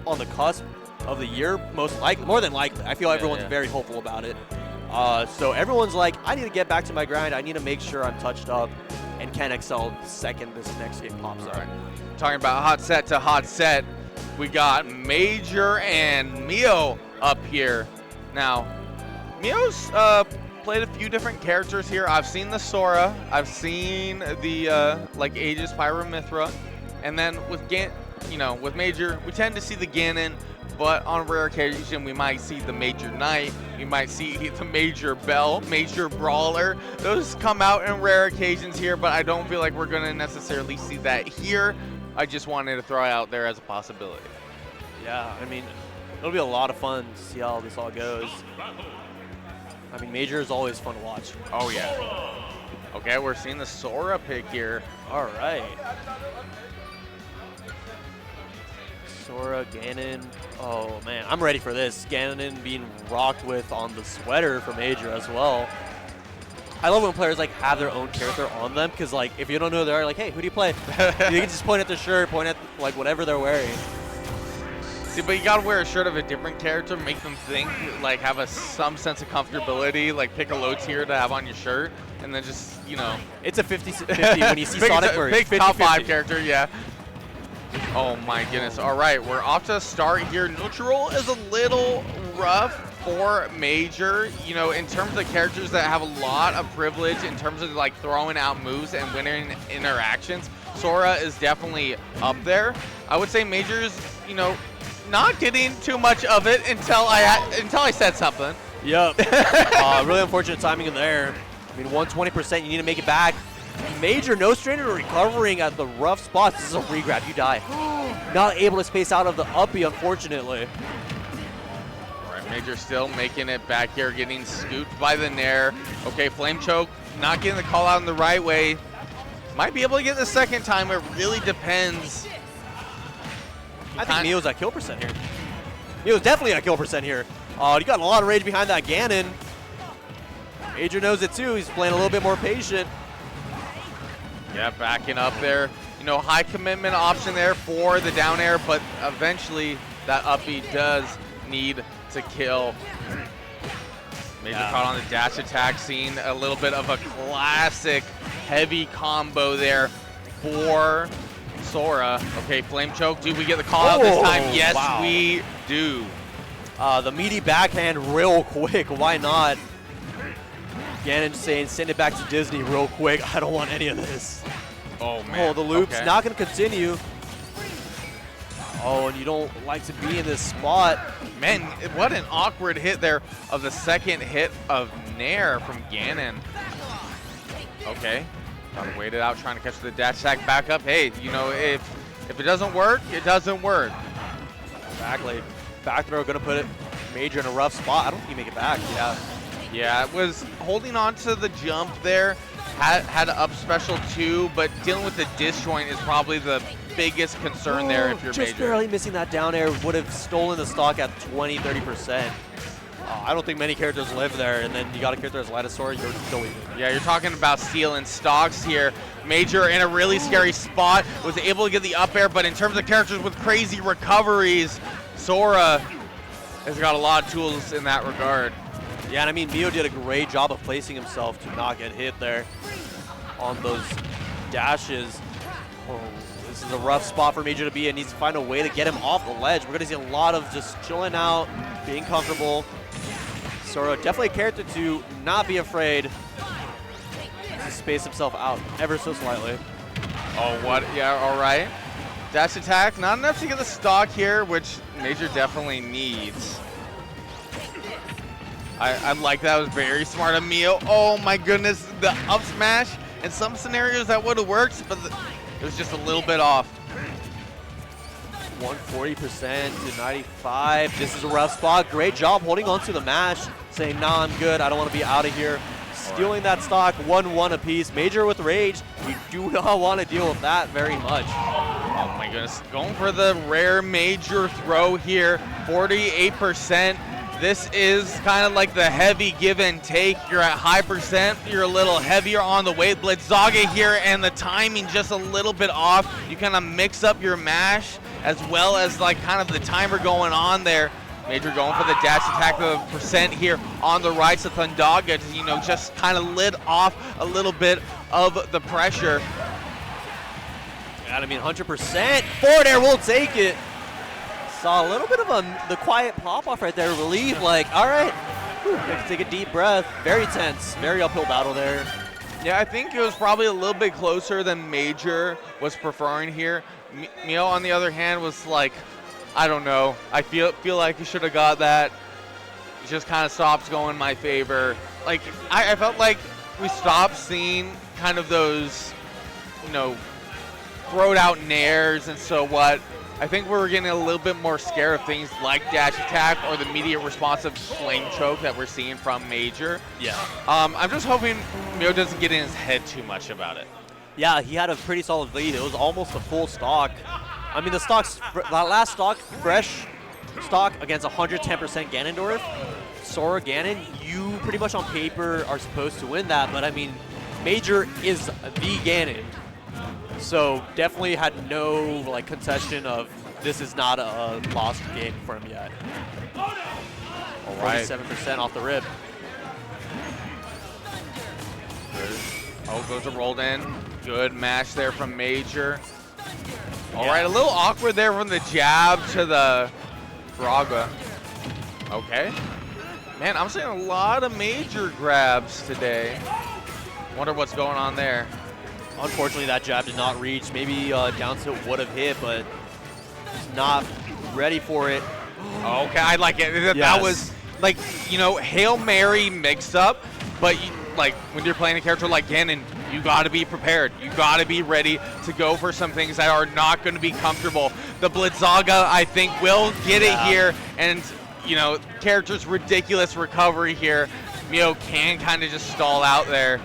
on the cusp of the year, more than likely. I feel everyone's very hopeful about it. So everyone's like, I need to get back to my grind. I need to make sure I'm touched up and can excel the second this next game pops up. Talking about hot set to hot set, we got Major and Mio up here. Now, Mio's played a few different characters here. I've seen the Sora, I've seen the like Aegis Pyramithra, and then with with Major, we tend to see the Ganon, but on rare occasion we might see the Major Knight, we might see the Major Bell, Major Brawler. Those come out in rare occasions here, but I don't feel like we're gonna necessarily see that here. I just wanted to throw it out there as a possibility. Yeah, I mean, it'll be a lot of fun to see how this all goes. I mean, Major is always fun to watch. Oh, yeah. Okay, we're seeing the Sora pick here. All right. Sora, Ganon. Oh, man, I'm ready for this. Ganon being rocked with on the sweater for Major as well. I love when players like have their own character on them, because like if you don't know who they are, like, hey, who do you play? You can just point at their shirt, point at like whatever they're wearing. See, but you gotta wear a shirt of a different character, make them think, like have some sense of comfortability, like pick a low tier to have on your shirt, and then just, It's a 50-50 when you see Sonic version. Pick top 5 character, yeah. Oh my goodness. All right, we're off to a start here. Neutral is a little rough for Major, in terms of characters that have a lot of privilege in terms of like throwing out moves and winning interactions. Sora is definitely up there. I would say Major's, not getting too much of it until I said something. Yep. Really unfortunate timing in there. I mean, 120%, you need to make it back. Major, no strainer recovering at the rough spots. This is a regrab, you die. Not able to space out of the uppie, unfortunately. All right, Major still making it back here, getting scooped by the Nair. Okay, Flame Choke, not getting the call out in the right way. Might be able to get the second time, it really depends. I think Mio's at kill percent here. Mio's definitely at kill percent here. You got a lot of rage behind that Ganon. Major knows it too, he's playing a little bit more patient. Yeah, backing up there. High commitment option there for the down air, but eventually that uppie does need to kill. Major caught on the dash attack, seeing a little bit of a classic heavy combo there for Sora. Okay, Flame Choke. Do we get the call out this time? Yes, we do. The meaty backhand real quick. Why not? Ganon saying, send it back to Disney real quick. I don't want any of this. Oh, man. Oh, the loop's not going to continue. Oh, and you don't like to be in this spot. Man, what an awkward hit there of the second hit of Nair from Ganon. Okay. Gotta wait it out, trying to catch the dash attack back up. Hey, if it doesn't work, it doesn't work. Exactly. Back throw gonna put Major in a rough spot. I don't think he make it back. Yeah, it was holding on to the jump there. Had an up special too, but dealing with the disjoint is probably the biggest concern there if you're Major. Just barely missing that down air would have stolen the stock at 20-30%. I don't think many characters live there, and then you got a character as light as Sora, you're deleted. Yeah, you're talking about stealing stocks here. Major in a really scary spot, was able to get the up air, but in terms of characters with crazy recoveries, Sora has got a lot of tools in that regard. Yeah, and I mean, Mio did a great job of placing himself to not get hit there on those dashes. Oh, this is a rough spot for Major to be in. Needs to find a way to get him off the ledge. We're going to see a lot of just chilling out, being comfortable. Sora, definitely a character to not be afraid to space himself out ever so slightly. Oh, what? Yeah, all right. Dash attack, not enough to get the stock here, which Major definitely needs. I like that. It was very smart of Mio. Oh my goodness, the up smash. In some scenarios that would have worked, but it was just a little bit off. 140% to 95. This is a rough spot. Great job holding on to the mash, saying, nah, I'm good. I don't want to be out of here. Stealing that stock, 1-1 apiece. Major with rage. We do not want to deal with that very much. Oh my goodness. Going for the rare Major throw here. 48%. This is kind of like the heavy give and take. You're at high percent, you're a little heavier on the weight. Blitzaga here, and the timing just a little bit off. You kind of mix up your mash, as well as like kind of the timer going on there. Major going for the dash attack, the percent here on the right. So Thundaga, you know, just kind of lit off a little bit of the pressure. And I mean, 100%. Forward air will take it. Saw a little bit of the quiet pop-off right there. Relief, like, all right. Whew, take a deep breath. Very tense, very uphill battle there. Yeah, I think it was probably a little bit closer than Major was preferring here. Mio, on the other hand, was like, I don't know. I feel like he should have got that. It just kind of stops going my favor. Like, I felt like we stopped seeing kind of those, you know, throwed out nairs and so what. I think we were getting a little bit more scared of things like dash attack or the immediate responsive flame choke that we're seeing from Major. Yeah. I'm just hoping Mio doesn't get in his head too much about it. Yeah, he had a pretty solid lead. It was almost a full stock. I mean, that last stock, fresh stock against 110% Ganondorf, Sora Ganon, you pretty much on paper are supposed to win that, but I mean, Major is the Ganon. So definitely had no like concession of this is not a lost game for him yet. All right, 47% off the rip. Oh, goes a rolled in. Good match there from Major. All right, a little awkward there from the jab to the Braga. Okay. Man, I'm seeing a lot of Major grabs today. Wonder what's going on there. Unfortunately, that jab did not reach. Maybe down tilt would have hit, but he's not ready for it. Okay, I like it. Yes. That was like, you know, Hail Mary mixed up, but you, like when you're playing a character like Ganon, you got to be prepared. You got to be ready to go for some things that are not going to be comfortable. The Blitzaga, I think, will get it here, and you know, character's ridiculous recovery here. Mio can kind of just stall out there.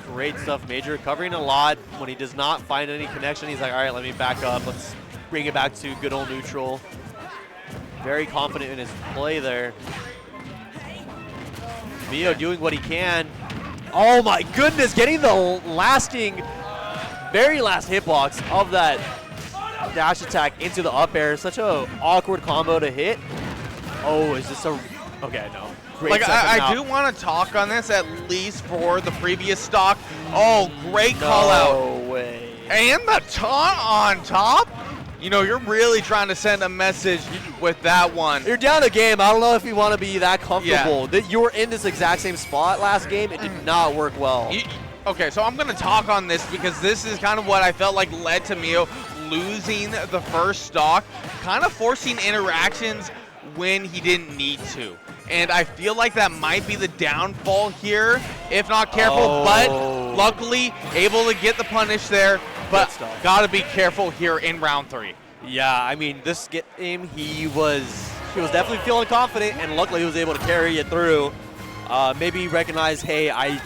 Great stuff. Major recovering a lot. When he does not find any connection, he's like, all right, let me back up. Let's bring it back to good old neutral. Very confident in his play there. Mio doing what he can. Oh my goodness, getting the lasting, very last hitbox of that dash attack into the up air. Such a awkward combo to hit. Oh, is this a, okay, no. Great like I do want to talk on this at least for the previous stock. Oh, great call out. No way. And the taunt on top. You know, you're really trying to send a message with that one. You're down a game. I don't know if you want to be that comfortable. That you were in this exact same spot last game. It did not work well. Okay, so I'm going to talk on this because this is kind of what I felt like led to Mio losing the first stock, kind of forcing interactions when he didn't need to. And I feel like that might be the downfall here, if not careful, but luckily able to get the punish there, but got to be careful here in round 3. Yeah, I mean, this game, he was definitely feeling confident, and luckily he was able to carry it through. Maybe recognize, hey, I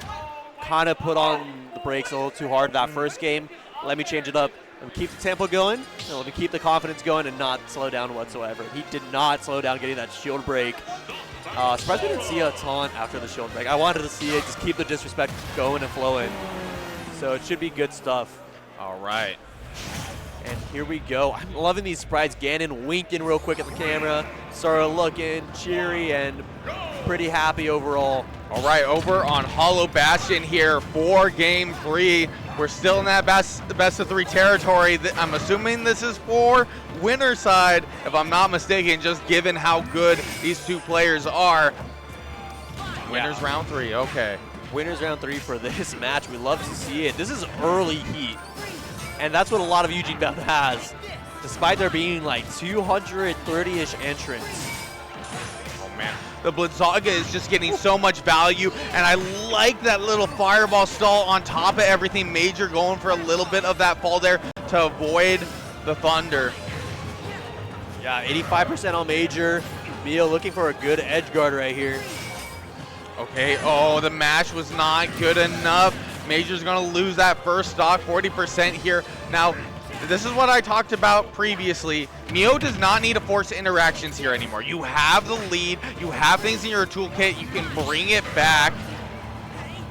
kind of put on the brakes a little too hard that first game. Let me change it up. Let me keep the tempo going, and let me keep the confidence going and not slow down whatsoever. He did not slow down getting that shield break. Surprised we didn't see a taunt after the shield break. I wanted to see it, just keep the disrespect going and flowing. So it should be good stuff. All right. And here we go. I'm loving these sprites. Ganon winking real quick at the camera. Sora looking cheery and pretty happy overall. All right, over on Hollow Bastion here for Game 3. We're still in that best of 3 territory. I'm assuming this is for winner side, if I'm not mistaken, just given how good these two players are. Winners round 3, okay. Winners round 3 for this match. We love to see it. This is early heat. And that's what a lot of EugeneBound has, despite there being like 230-ish entrants. Oh man, the Blitzaga is just getting so much value, and I like that little fireball stall on top of everything. Major going for a little bit of that fall there to avoid the thunder. Yeah, 85% on Major. Mio looking for a good edge guard right here. Okay, oh, the match was not good enough. Major's going to lose that first stock, 40% here. Now, this is what I talked about previously. Mio does not need to force interactions here anymore. You have the lead. You have things in your toolkit. You can bring it back.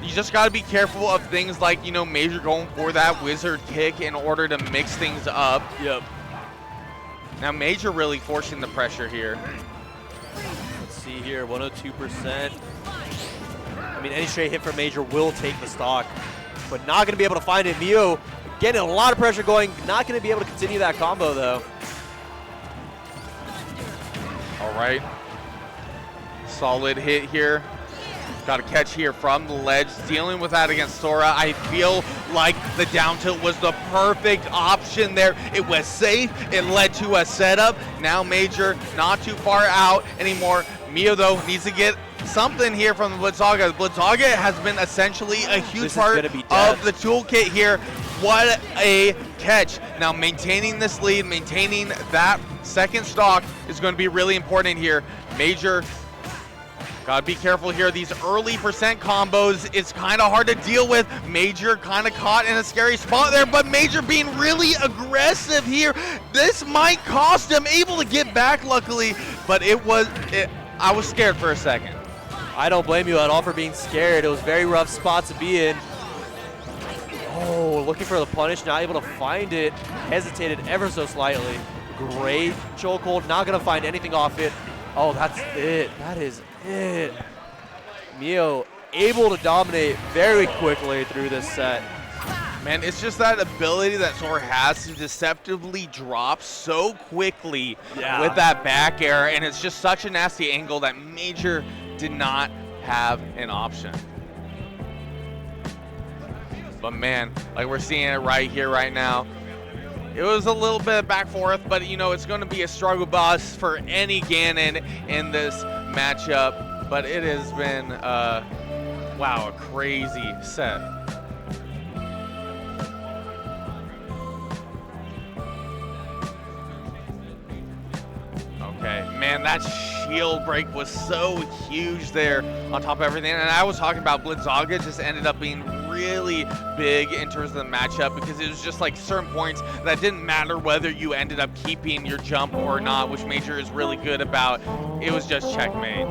You just got to be careful of things like, you know, Major going for that wizard kick in order to mix things up. Yep. Now Major really forcing the pressure here. Let's see here, 102%. I mean, any straight hit from Major will take the stock, but not going to be able to find it. Mio getting a lot of pressure going, not going to be able to continue that combo though. All right. Solid hit here. Got a catch here from the ledge. Dealing with that against Sora. I feel like the down tilt was the perfect option there. It was safe. It led to a setup. Now Major not too far out anymore. Mio, though, needs to get something here from the Blitzaga. Blitzaga has been essentially a huge part of the toolkit here. What a catch. Now maintaining this lead, maintaining that second stock is going to be really important here. Major, gotta be careful here. These early percent combos, it's kind of hard to deal with. Major kind of caught in a scary spot there, but Major being really aggressive here. This might cost him. Able to get back, luckily, but I was scared for a second. I don't blame you at all for being scared. It was a very rough spot to be in. Oh, looking for the punish, not able to find it. Hesitated ever so slightly. Great chokehold, not gonna find anything off it. Oh, that's it. That is it. Mio able to dominate very quickly through this set. Man, it's just that ability that Sora has to deceptively drop so quickly with that back air, and it's just such a nasty angle that Major did not have an option. But man, like we're seeing it right here, right now. It was a little bit back forth, but you know, it's going to be a struggle bus for any Ganon in this matchup. But it has been, wow, a crazy set. Okay, man, that shield break was so huge there on top of everything. And I was talking about Blitzaga just ended up being really big in terms of the matchup, because it was just like certain points that didn't matter whether you ended up keeping your jump or not, which Major is really good about. It was just checkmate.